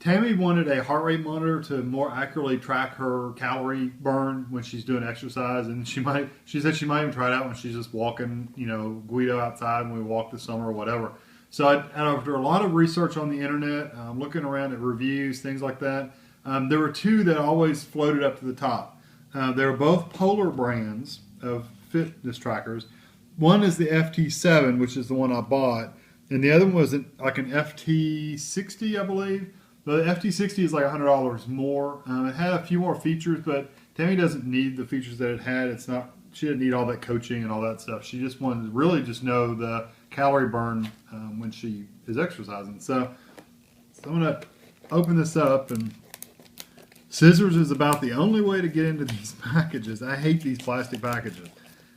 Tammy wanted a heart rate monitor to more accurately track her calorie burn when she's doing exercise, and she said she might even try it out when she's just walking, Guido outside when we walk this summer or whatever. So after a lot of research on the internet, looking around at reviews, things like that, there were two that always floated up to the top. They were both Polar brands of fitness trackers. One is the FT7, which is the one I bought, and the other one was like an FT60, I believe. The FT60 is like $100 more. It had a few more features, but Tammy doesn't need the features that it had. She didn't need all that coaching and all that stuff. She just wanted to really just know the calorie burn when she is exercising. So I'm going to open this up, and scissors is about the only way to get into these packages. I hate these plastic packages.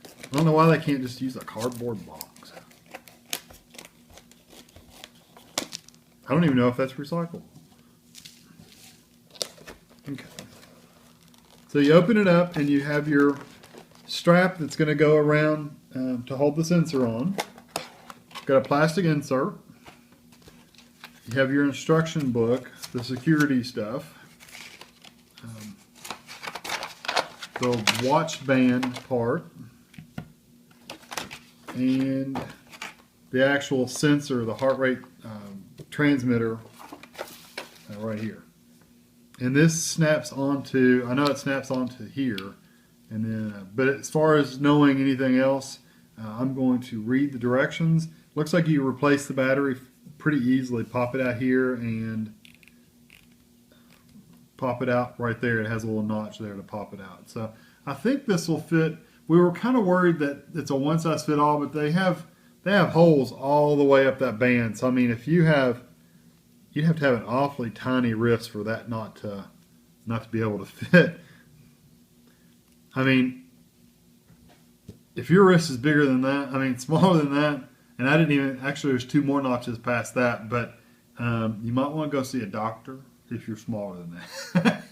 I don't know why they can't just use a cardboard box. I don't even know if that's recyclable. Okay. So you open it up and you have your strap that's going to go around to hold the sensor on. Got a plastic insert. You have your instruction book, the security stuff. The watch band part. And the actual sensor, the heart rate transmitter right here. And this snaps onto, I know it snaps onto here, and then, but as far as knowing anything else, I'm going to read the directions. Looks like you replace the battery pretty easily. Pop it out here and pop it out right there. It has a little notch there to pop it out. So I think this will fit. We were kind of worried that it's a one-size-fit-all, but they have holes all the way up that band. So I mean, if you'd have to have an awfully tiny wrist for that not to be able to fit. I mean, if your wrist is bigger than that, I mean smaller than that, and I didn't even, actually there's two more notches past that, but you might want to go see a doctor if you're smaller than that.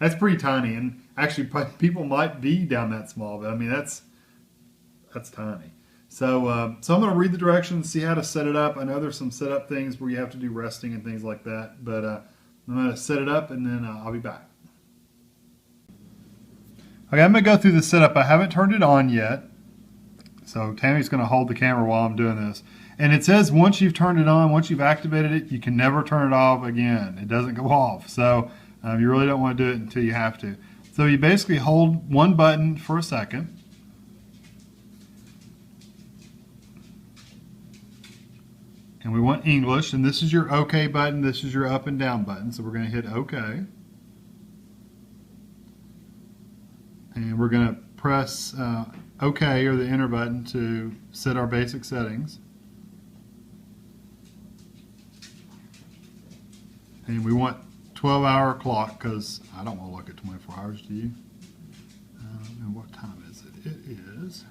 That's pretty tiny, and actually people might be down that small, but I mean that's tiny. So I'm going to read the directions, see how to set it up. I know there's some setup things where you have to do resting and things like that, but I'm going to set it up and then I'll be back. Okay, I'm going to go through the setup. I haven't turned it on yet, so Tammy's going to hold the camera while I'm doing this. And it says once you've turned it on, once you've activated it, you can never turn it off again. It doesn't go off, so you really don't want to do it until you have to. So you basically hold one button for a second. And we want English, and this is your OK button, this is your up and down button, so we're going to hit OK. And we're going to press OK, or the enter button, to set our basic settings. And we want 12-hour clock, because I don't want to look at 24 hours, do you? And what time is it? It is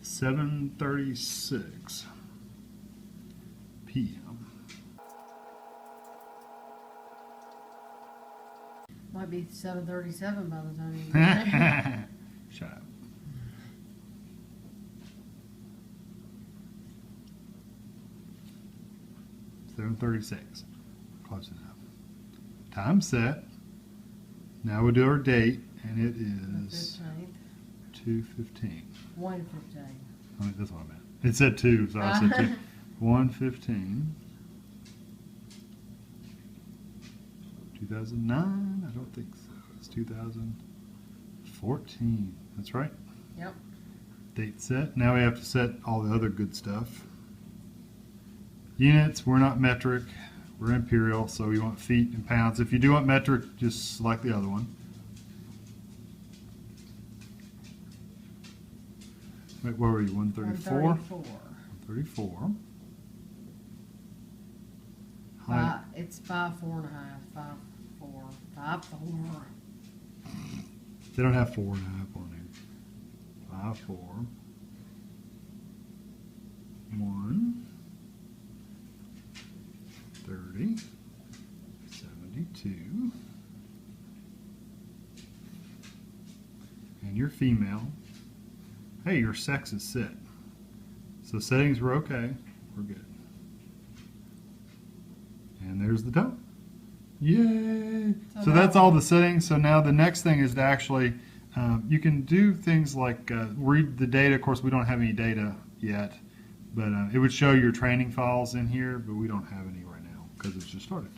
7:36 p.m. Might be 7:37 by the time you get there. Shut up. $7:36. Close enough. Time set. Now we'll do our date, and it is 2:15. 1:15. I mean, that's what I meant. It said 2, so I said 2. 1:15. 2009? I don't think so. It's 2014. That's right. Yep. Date set. Now we have to set all the other good stuff. Units, we're not metric. We're imperial, so we want feet and pounds. If you do want metric, just select the other one. Wait, where were you? 134? 134. Height. It's 5'4.5". 5'4". 5'4". They don't have 4.5 on here. 5'4". 1. 30. 72. And you're female. Hey, your sex is set. So settings were okay. We're good. And there's the tone. Yay! So that's all the settings. So now the next thing is to actually, you can do things like read the data. Of course, we don't have any data yet, but it would show your training files in here, but we don't have any right now because it's just started.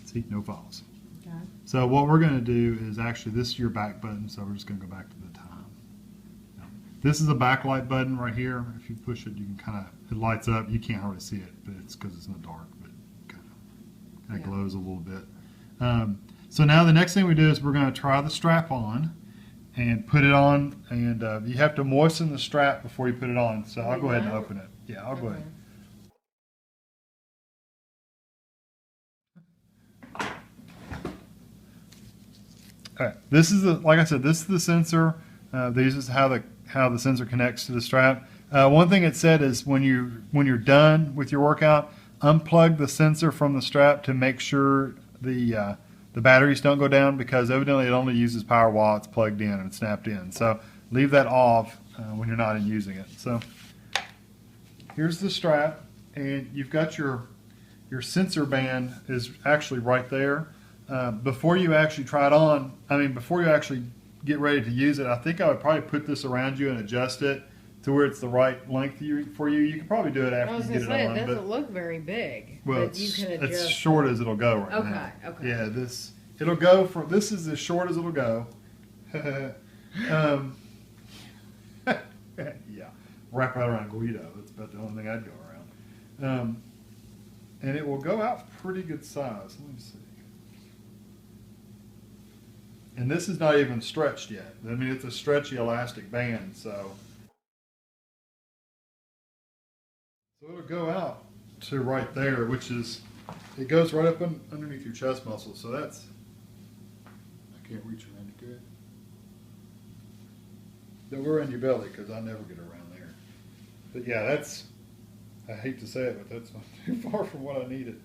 See, no files. Okay. So what we're going to do is actually, this is your back button, so we're just going to go back to the time. Now, this is a backlight button right here. If you push it, you can kind of, it lights up. You can't hardly see it, but it's because it's in the dark, but kind of glows a little bit. So now the next thing we do is we're going to try the strap on and put it on, and you have to moisten the strap before you put it on. So I'll go ahead and open it. Yeah, I'll go ahead. All right. This is the, like I said, this is the sensor. This is how the sensor connects to the strap. One thing it said is when you're done with your workout, unplug the sensor from the strap to make sure the batteries don't go down, because evidently it only uses power while it's plugged in and snapped in. So leave that off when you're not using it. So here's the strap, and you've got your sensor band is actually right there. Before you actually try it on, before you actually get ready to use it, I think I would probably put this around you and adjust it to where it's the right length for you. You can probably do it after you get it on. It doesn't look very big. Well, but you can adjust. It's short as it'll go right now. Okay. Yeah, it'll go from, this is as short as it'll go. Yeah, wrap right around Guido. That's about the only thing I'd go around. And it will go out pretty good size. Let me see. And this is not even stretched yet. It's a stretchy elastic band, so it'll go out to right there, which is, it goes right up underneath your chest muscles. So that's, I can't reach around it good. Don't go around your belly, because I never get around there. But yeah, that's, I hate to say it, but that's not too far from what I needed.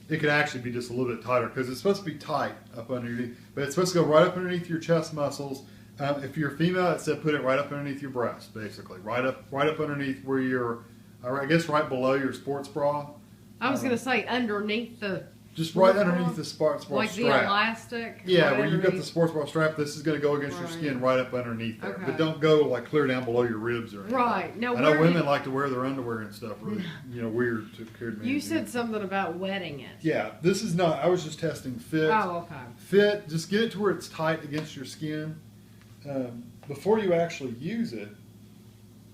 It could actually be just a little bit tighter, because it's supposed to be tight up underneath, but it's supposed to go right up underneath your chest muscles. If you're female, it said put it right up underneath your breast, basically, right up underneath where you're, I guess right below your sports bra. I was going to say underneath the. Just right underneath the sports bra like strap. Like the elastic? Yeah, right where you've got the sports bra strap, this is going to go against your skin right up underneath there. Okay. But don't go like clear down below your ribs or anything. Right. Now, I know women like to wear their underwear and stuff really, weird to me. You said something about wetting it. Yeah, this is not, I was just testing fit. Oh, okay. Fit, just get it to where it's tight against your skin before you actually use it.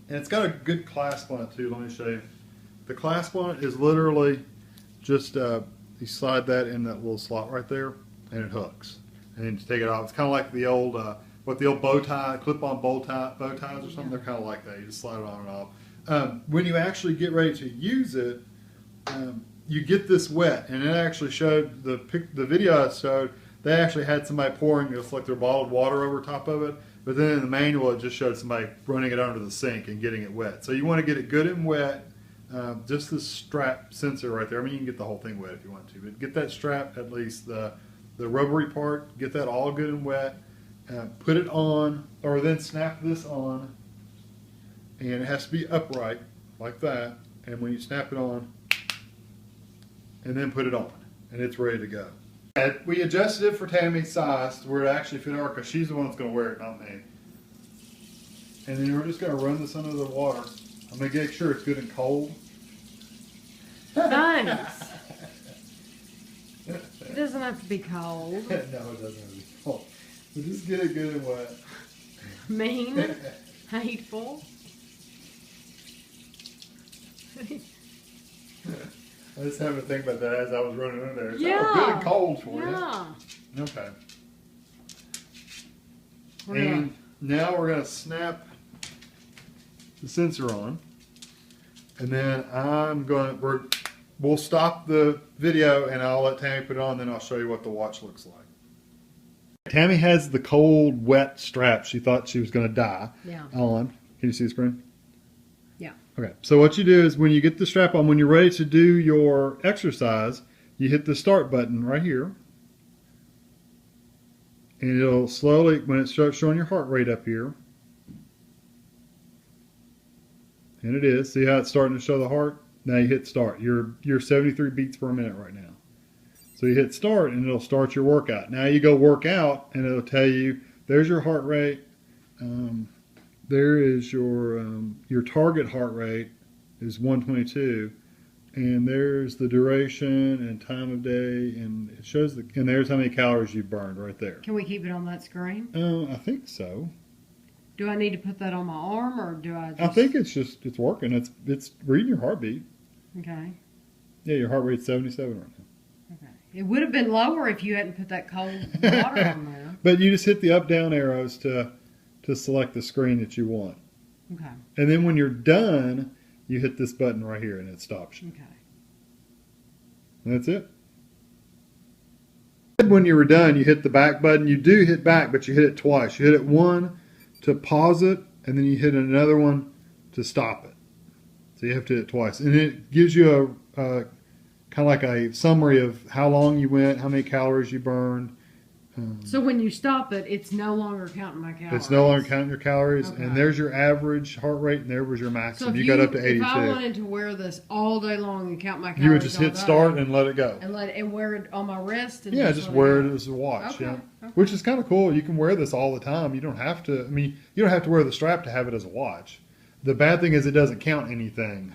And it's got a good clasp on it too, let me show you. The clasp on it is literally just, you slide that in that little slot right there, and it hooks. And then you take it off. It's kind of like the old, the old bow tie, clip-on bow ties or something. They're kind of like that. You just slide it on and off. When you actually get ready to use it, you get this wet, and it actually showed the video I showed. They actually had somebody pouring just like their bottled water over top of it. But then in the manual, it just showed somebody running it under the sink and getting it wet. So you want to get it good and wet. Just the strap sensor right there. You can get the whole thing wet if you want to, but get that strap, at least the rubbery part, get that all good and wet. Put it on, or then snap this on, and it has to be upright like that. And when you snap it on, and then put it on, and it's ready to go. And we adjusted it for Tammy's size to where it actually fit her, because she's the one that's going to wear it, not me. And then we're just going to run this under the water. I'm going to make sure it's good and cold. Nice. It doesn't have to be cold. No, it doesn't have to be cold. But just get it good and wet. Mean. Hateful. I just having to think about that as I was running under there. It's good and cold for you. Okay. And now we're going to snap the sensor on, and then we'll stop the video and I'll let Tammy put it on, then I'll show you what the watch looks like. Tammy has the cold, wet strap she thought she was going to die on. Can you see the screen? Yeah. Okay, so what you do is when you get the strap on, when you're ready to do your exercise, you hit the start button right here, and it'll slowly, when it starts showing your heart rate up here, And it is. See how it's starting to show the heart? Now you hit start. You're 73 beats per minute right now. So you hit start and it'll start your workout. Now you go work out and it'll tell you there's your heart rate. There is your target heart rate is 122. And there's the duration and time of day, and it shows and there's how many calories you burned right there. Can we keep it on that screen? I think so. Do I need to put that on my arm, or do I just... I think it's working. It's reading your heartbeat. Okay. Yeah, your heart rate's 77 right now. Okay. It would have been lower if you hadn't put that cold water on there. But you just hit the up-down arrows to select the screen that you want. Okay. And then when you're done, you hit this button right here and it stops you. Okay. And that's it. When you were done, you hit the back button. You do hit back, but you hit it twice. You hit it one to pause it, and then you hit another one to stop it. So you have to hit it twice. And it gives you a kind of like a summary of how long you went, how many calories you burned. So when you stop it, it's no longer counting my calories. It's no longer counting your calories. Okay. And there's your average heart rate, and there was your maximum. So you got up to 82. If I wanted to wear this all day long and count my calories, You would just hit all day, start and let it go. and wear it on my wrist. And Yeah, just let wear go. it as a watch. Okay, Yeah, okay. which is kind of cool. You can wear this all the time. You don't have to. I mean, you don't have to wear the strap to have it as a watch. The bad thing is it doesn't count anything.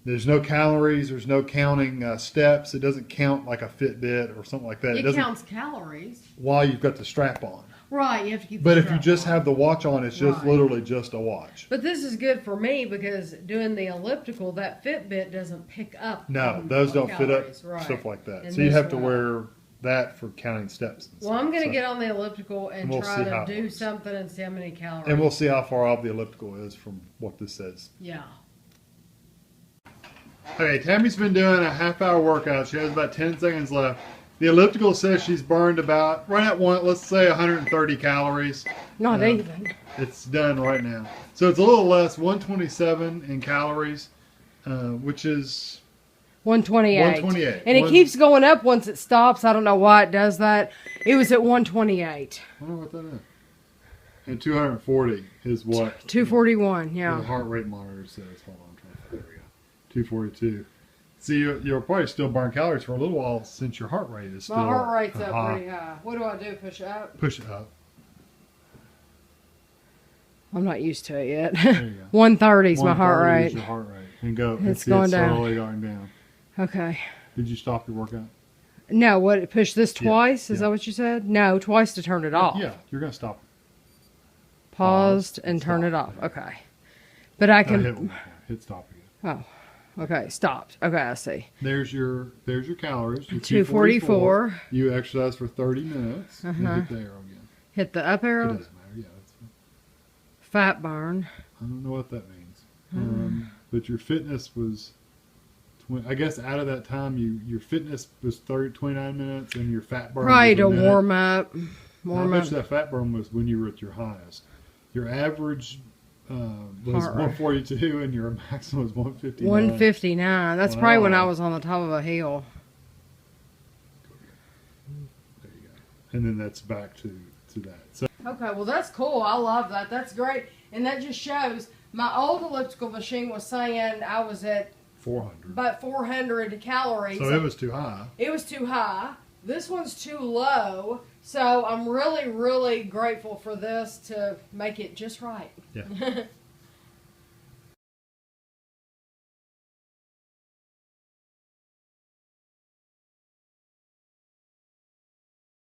There's no calories. There's no counting steps. It doesn't count like a Fitbit or something like that. It doesn't counts calories. while you've got the strap on. Right, you have to keep. But the if you strap just on. have the watch on, it's just Right. literally just a watch. But this is good for me because doing the elliptical, that Fitbit doesn't pick up. No, on those don't fit up calories, right. stuff like that. And So you this have to one- wear that for counting steps. And Well, I'm going to stuff. get on the elliptical and we'll try see to how it do works. something and see how many calories. And we'll see how far off the elliptical is from what this says. Yeah. Okay, Tammy's been doing a half-hour workout. She has about 10 seconds left. The elliptical says she's burned about, right at one, let's say 130 calories. Not even. It's done right now. So it's a little less, 127 in calories, which is 128. 128. And it keeps going up once it stops. I don't know why it does that. It was at 128. I don't know what that is. And 240 is what 241, the yeah. heart rate monitor says. Hold on, there we go. 242. See, you'll probably still burn calories for a little while since your heart rate is still My heart rate's up high. pretty high. What do I do? Push up? Push it up. I'm not used to it yet. There you go. 130 is my heart 130 rate. is your heart rate. And go. It's See, going down. slowly going down. Okay. Did you stop your workout? No, what? Push this twice? Is yeah. that what you said? No, twice to turn it off. Yeah, you're going to stop. Paused and turn stop. it off. Okay. But I Hit can. one more time. Hit stop again. Oh, okay. Stopped. Okay, I see. There's your calories. Your 244. You exercise for 30 minutes. And Uh-huh. hit the arrow again. Hit the up It arrow. doesn't matter. Yeah, that's fine. Fat burn. I don't know what that means. Hmm. But your fitness was, I guess out of that time, your fitness was 29 minutes and your fat burn Probably was to a minute. warm up. I Warm bet up. you that fat burn was when you were at your highest. Your average was Heart rate. 142 and your maximum was 159. 159. That's probably when I Wow. was on the top of a hill. There you go. And then that's back to that. So Okay, well that's cool. I love that. That's great. And that just shows my old elliptical machine was saying I was at 400. about 400 calories. So it was too high. It was too high. This one's too low. So I'm really, really grateful for this to make it just right. Yeah.